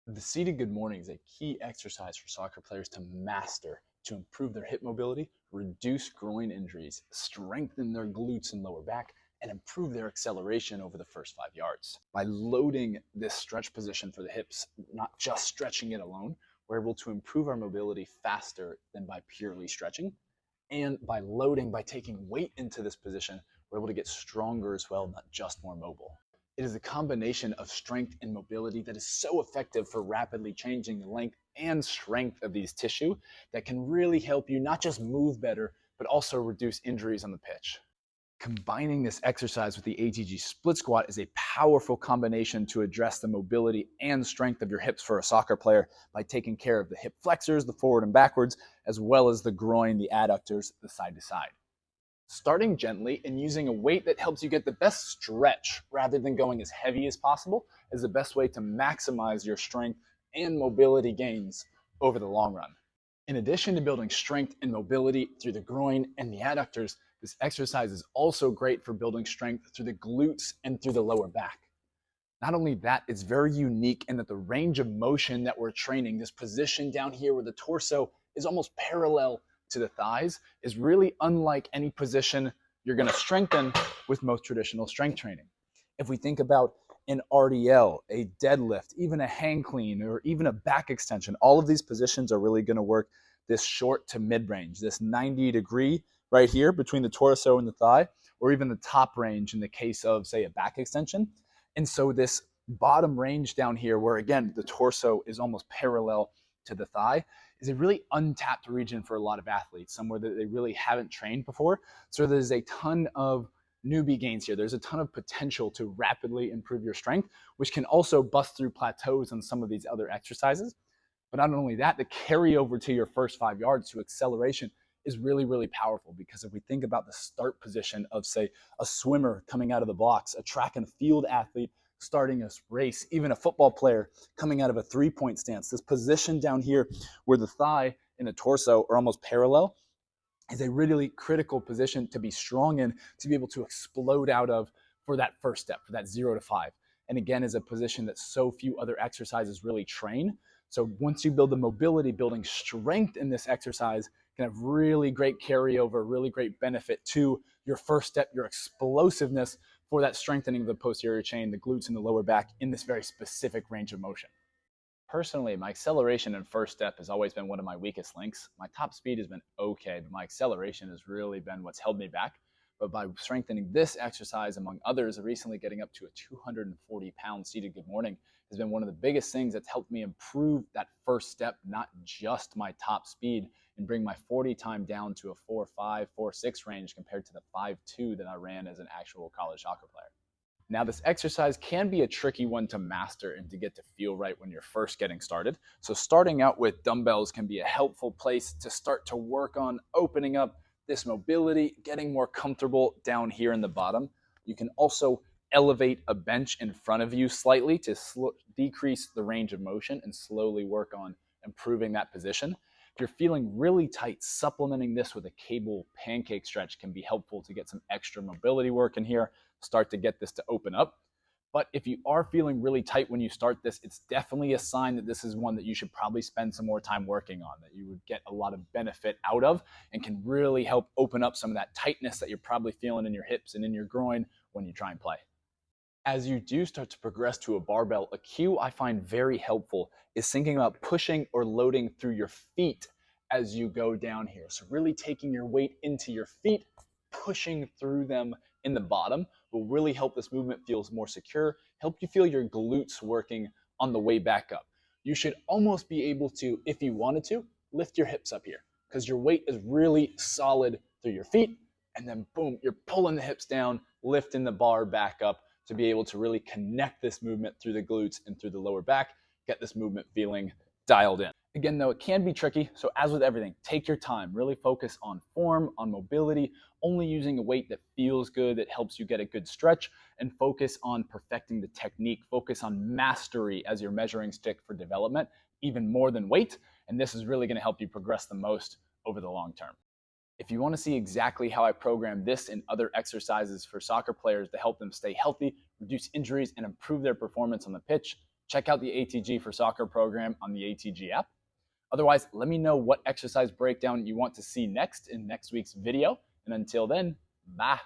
The seated good morning is a key exercise for soccer players to master to improve their hip mobility, reduce groin injuries, strengthen their glutes and lower back, and improve their acceleration over the first 5 yards. By loading this stretch position for the hips, not just stretching it alone, we're able to improve our mobility faster than by purely stretching. And by taking weight into this position, we're able to get stronger as well, not just more mobile. It is a combination of strength and mobility that is so effective for rapidly changing the length and strength of these tissue that can really help you not just move better, but also reduce injuries on the pitch. Combining this exercise with the ATG split squat is a powerful combination to address the mobility and strength of your hips for a soccer player by taking care of the hip flexors, the forward and backwards, as well as the groin, the adductors, the side to side. Starting gently and using a weight that helps you get the best stretch rather than going as heavy as possible is the best way to maximize your strength and mobility gains over the long run. In addition to building strength and mobility through the groin and the adductors, this exercise is also great for building strength through the glutes and through the lower back. Not only that, it's very unique in that the range of motion that we're training, this position down here where the torso is almost parallel to the thighs, is really unlike any position you're going to strengthen with most traditional strength training. If we think about an RDL, a deadlift, even a hang clean, or even a back extension, all of these positions are really going to work this short to mid range, this 90-degree right here between the torso and the thigh, or even the top range in the case of, say, a back extension. And so this bottom range down here, where again, the torso is almost parallel to the thigh, is a really untapped region for a lot of athletes, somewhere that they really haven't trained before. So there's a ton of newbie gains here. There's a ton of potential to rapidly improve your strength, which can also bust through plateaus on some of these other exercises. But not only that, the carryover to your first 5 yards to acceleration is really, really powerful, because if we think about the start position of, say, a swimmer coming out of the blocks, a track and field athlete starting a race, even a football player coming out of a three-point stance, this position down here where the thigh and the torso are almost parallel is a really critical position to be strong in, to be able to explode out of for that first step, for that 0 to 5. And again, is a position that so few other exercises really train. So once you build the mobility, building strength in this exercise can have really great carryover, really great benefit to your first step, your explosiveness for that strengthening of the posterior chain, the glutes and the lower back in this very specific range of motion. Personally, my acceleration and first step has always been one of my weakest links. My top speed has been okay, but my acceleration has really been what's held me back. But by strengthening this exercise, among others, recently getting up to a 240-pound seated good morning has been one of the biggest things that's helped me improve that first step, not just my top speed, and bring my 40 time down to a 4.5, 4.6 range compared to the 5.2 that I ran as an actual college soccer player. Now, this exercise can be a tricky one to master and to get to feel right when you're first getting started. So starting out with dumbbells can be a helpful place to start to work on opening up this mobility, getting more comfortable down here in the bottom. You can also elevate a bench in front of you slightly to decrease the range of motion and slowly work on improving that position. If you're feeling really tight, supplementing this with a cable pancake stretch can be helpful to get some extra mobility work in here, start to get this to open up. But if you are feeling really tight when you start this, it's definitely a sign that this is one that you should probably spend some more time working on, that you would get a lot of benefit out of and can really help open up some of that tightness that you're probably feeling in your hips and in your groin when you try and play. As you do start to progress to a barbell, a cue I find very helpful is thinking about pushing or loading through your feet as you go down here. So really taking your weight into your feet, pushing through them in the bottom will really help this movement feel more secure, help you feel your glutes working on the way back up. You should almost be able to, if you wanted to, lift your hips up here because your weight is really solid through your feet, and then boom, you're pulling the hips down, lifting the bar back up to be able to really connect this movement through the glutes and through the lower back, get this movement feeling dialed in. Again, though, it can be tricky, so as with everything, take your time. Really focus on form, on mobility, only using a weight that feels good, that helps you get a good stretch, and focus on perfecting the technique. Focus on mastery as your measuring stick for development, even more than weight, and this is really going to help you progress the most over the long term. If you want to see exactly how I program this and other exercises for soccer players to help them stay healthy, reduce injuries, and improve their performance on the pitch, Check out the ATG for Soccer program on the ATG app. Otherwise, let me know what exercise breakdown you want to see next in next week's video. And until then, bye.